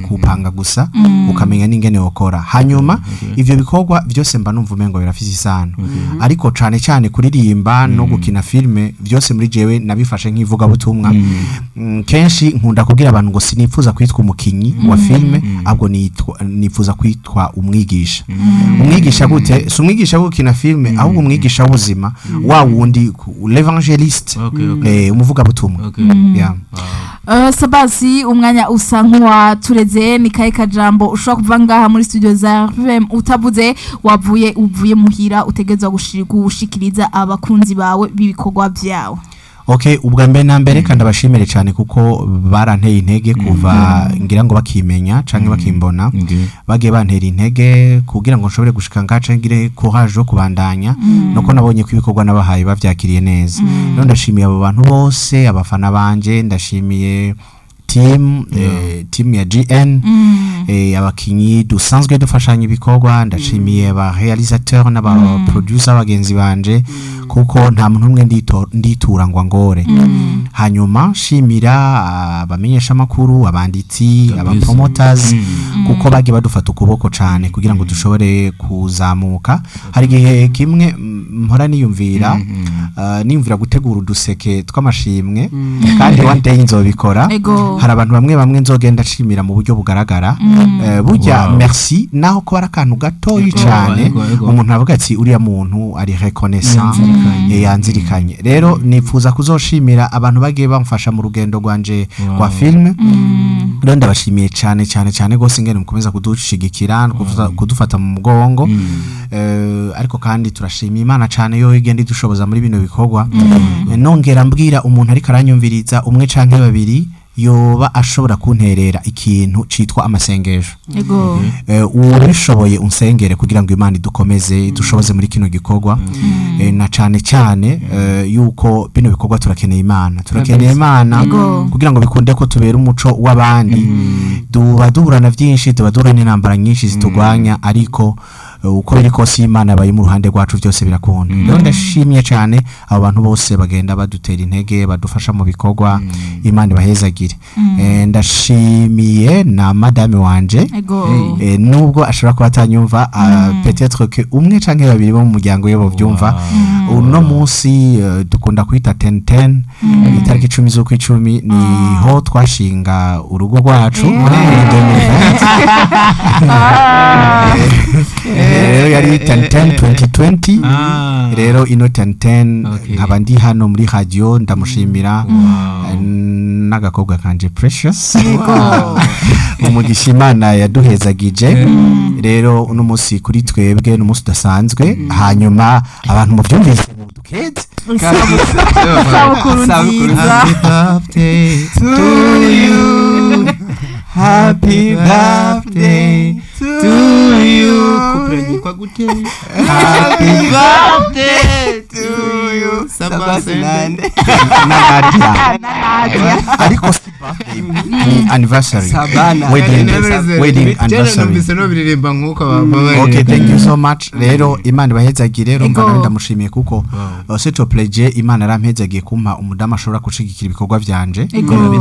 [SPEAKER 3] kupanga gusa ukamenya n'ingene wokora hanyuma ivyo bikorwa byose mba numva umengo birafise isano ariko cane cyane kuririmba no gukina filme byose muri jewe nabifashe nk'ivuga butumwa kenshi nkunda kugira abantu ngo sinipfuza kwitwa umukinyi wa filme ahubwo nipfuza kwitwa umwigisha umwigisha gute si umwigisha gukina filme ahubwo umwigisha w'ubuzima wa wundi l'evangeliste umuvuga butumwa
[SPEAKER 1] Sabasi umwanya usa nk'uwatureze ni kahe kajambo ushobora kuva ngaha muri studio za FM utavuze uvuye muhira utegezwa gushikiriza abakunzi bawe bibikorwa byawe
[SPEAKER 3] ubwa mbere na mbere kandi abashimire cyane kuko baranteye intege kuva ngira ngo bakimenya canke bakimbona bagiye bantera intege kugira ngo nshobore gushika ngaca ngire courage yo kubandanya nuko nabonye ko ibikorwa nabahaye bavyakiriye neza rero ndashimiye abo bantu bose abafana banje ndashimiye team ya GN abakinyi dusanzwe dufashanya ibikorwa ndashimiye aba realisateur n'aba producer bagenzi banje kuko nta muntu umwe nditura ngo ngore hanyuma shimira abamenyesha makuru abanditsi aba promoters kuko bagiye badufata ukuboko cyane kugira ngo dushobore kuzamuka hari gihe kimwe mpora niyumvira gutegura uduseke tw'amashimwe kandi one day nzobikora hari abantu bamwe nzogenda shimira mu buryo bugaragara burya merci naho ko barakantu gato cyane umuntu avuga ati uriya muntu ari reconnaissant yanzirikanye rero nipfuza kuzoshimira abantu bagiye bamfasha mu rugendo rwanje rwa filme rero ndabashimiye cyane gose ngene mukomeza kudushigikira kudufata mu mugongo ariko kandi turashimiye Imana cyane yo igenda idushoboza muri bino bikorwa nongera mbwira umuntu ariko aranyumviriza umwe canke babiri yoba ashobora kunterera ikintu citwa amasengesho ubishoboye unsengere kugira ngo Imana idukomeze dushoboze muri kino gikorwa na cyane yuko bino bikorwa turakeneye Imana kugira ngo bikunde ko tubera umuco w'abandi duhura byinshi duhura n'intambara nyinshi zitugwanya ariko uko biri kose Imana baye mu ruhande rwacu byose birakunda rero ndashimiye cyane abo bantu bose bagenda badutera intege badufasha mu bikorwa Imana bahezagire ndashimiye na madame wanje nubwo ashobora kuba atanyumva peut-être que umwe canke babiri bo mu muryango yebo byumva uno munsi dukunda kwita 10 itariki 10 z'ukwicumi niho twashinga urugo rwacu rero yari 10/10/2020 rero ino 10/10 nkaba ndi hano muri radio ndamushimira n'agakobwa kanje Precious umugisha Imana yaduhezagije rero uno munsi kuri twebwe n'umunsi udasanzwe hanyuma abantu mu byumvise dukeze
[SPEAKER 2] Happy birthday to you. Happy birthday to you. Sabbas
[SPEAKER 3] ariko si birthday anniversary wedding anniversary okay thank you so much rero Imana bahezagire rero mbana ndamushimiye kuko seto pleje Imana arampezagiye kumpa umudama ashobora gushigikira ibikorwa byanje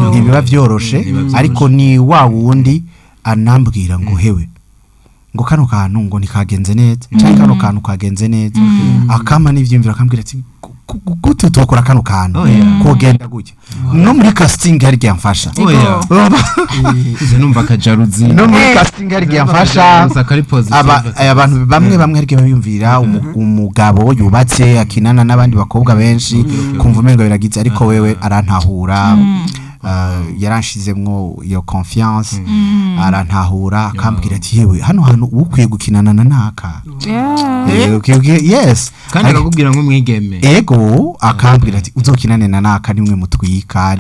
[SPEAKER 3] ntibiba byoroshe ariko ni wa wundi anambwira ngo hewe ngo kano kantu ngo nikagenze neza cyangwa kano kantu kagenze neza akama n'ivyimvira akambwira ati gute tokora kano kantu kogenda gutya no muri casting hari gyamfasha
[SPEAKER 2] ize numva kajaruzi
[SPEAKER 3] no muri casting hari gyamfasha abantu bamwe hari bayumvira umugabo yubatse akinana n'abandi bakobwa benshi kumva umengo biragize ariko wewe arantahura yaranshizemwo iyo confiance arantahura akambwira ati yewe hano ukwiye gukinana na naka yes
[SPEAKER 2] kandi akakubwira ngo mwigeme
[SPEAKER 3] ego akambwira ati uzokinane na naka nimwe mutwika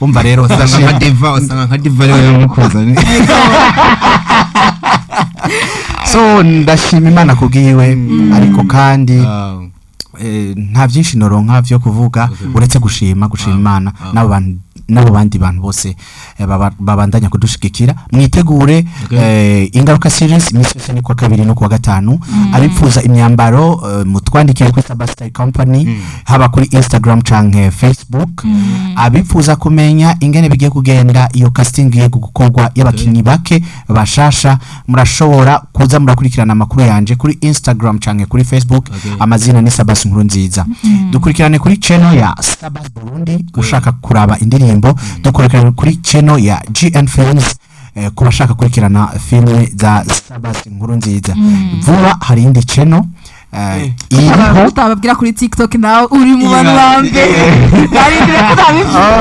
[SPEAKER 3] umva rero
[SPEAKER 2] usanga nka diva rero mukoza
[SPEAKER 3] so ndashima Imana kugiwe ariko kandi nta byinshi noronka byo kuvuga uretse gushima Imana n'abo bantu nabo bandi bantu bose babandanya kudushigikira mwitegure ingaruka series iminsi ni kwa kabiri no kwa gatanu abipfuza imyambaro mutwandikire kuri SABBAS Company haba kuri Instagram canke Facebook abipfuza kumenya ingene bigiye kugenda iyo casting igiye gukorwa y'abakinyi bake bashasha murashobora kuza murakurikirana amakuru yanje kuri Instagram canke kuri Facebook amazina ni SABBAS Inkuru Nziza dukurikirane kuri channel ya SABBAS Burundi ushaka kuraba indirimbo dukurikirane kuri channel ya GN Films kubashaka kurikirana filme za SABBAS Inkuru Nziza vuba hari indi channel
[SPEAKER 1] utababwira kuri TikTok nawe uri mu bantu bambe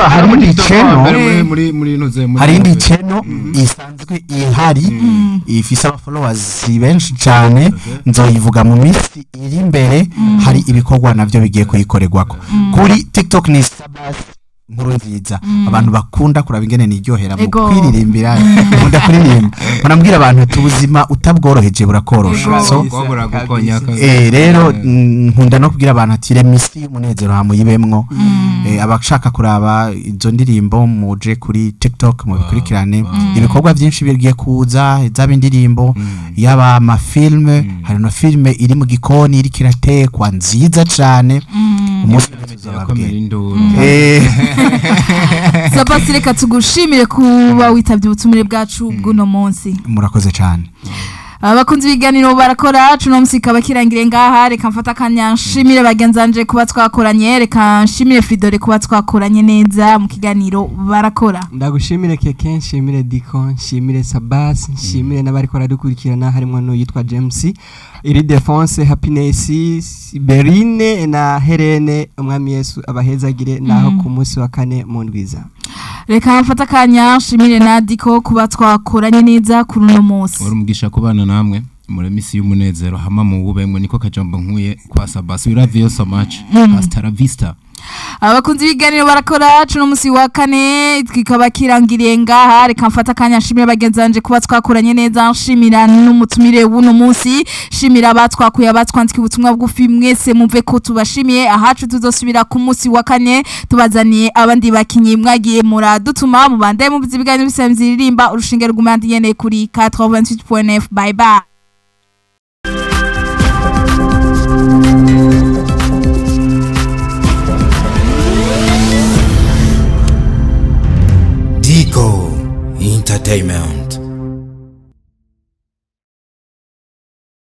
[SPEAKER 3] hari indi channel hari indi channel isanzwe ihari ifise aba followers benshi cyane nzoyivuga mu minsi iri imbere hari ibikorwa navyo bigiye kuyikorerwako kuri TikTok ni SABBAS Inkuru Nziza abantu bakunda kuraba ingene niryohera mu kwiririmbira nkunda kuririmba banambwira abantu tubuzima utabworoheje burakorosha so rero nkunda no kugira abantu ati remisi y'umunezero hamuyibemwo abashaka kuraba izo ndirimbo muje kuri TikTok mu bikurikirane ibikorwa byinshi bigiye kuza zaba indirimbo yaba amafilme hari no filme iri mu gikoni iri kiratekwa nziza cyane umunsi
[SPEAKER 1] SABBAS reka tugushimire kuba witabye ubutumire bwacu bw'uno munsi
[SPEAKER 3] murakoze cyane
[SPEAKER 1] abakunzi biganiro barakora cuno musika bakirangire ngaha reka mfata kanya nshimire bagenzanje kuba twakoranye reka nshimire Fridore kuba twakoranye neza mu kiganiro barakora
[SPEAKER 4] ndagushimire keke nshimire Diko nshimire SABBAS nshimire n'abari kora dukurikirana harimo no yitwa James iri Defense Happiness Berine na Helene umwami Yesu abahezagire naho ku munsi wa kane mu ndwiza
[SPEAKER 1] reka mfata kanya nshimire na Diko kuba twakoranye neza kuri uno munsi
[SPEAKER 2] urumugisha kubana namwe muri misi y'umunezero hama mu bubemwe niko kajambo nkuye kwa SABBAS we love you so much hasta la vista
[SPEAKER 1] abakunzi biganiro barakora cuno musi wa kane twikaba kirangiriye ngaha reka mfata kanya nshimire bagenzanje kuba twakoranye neza nshimira n'umutumire w'uno munsi shimira abatwakuye abatwandika ubutumwa bw'ufi mwese mumve ko tubashimiye ahacu tuzosubira ku musi wa kane tubazaniye abandi bakinyi mwagiye muradutuma mu bandaye mu biganiro bisamziririmba urushinge rw'umandi yene kuri 88.9 bye bye
[SPEAKER 7] Entertainment.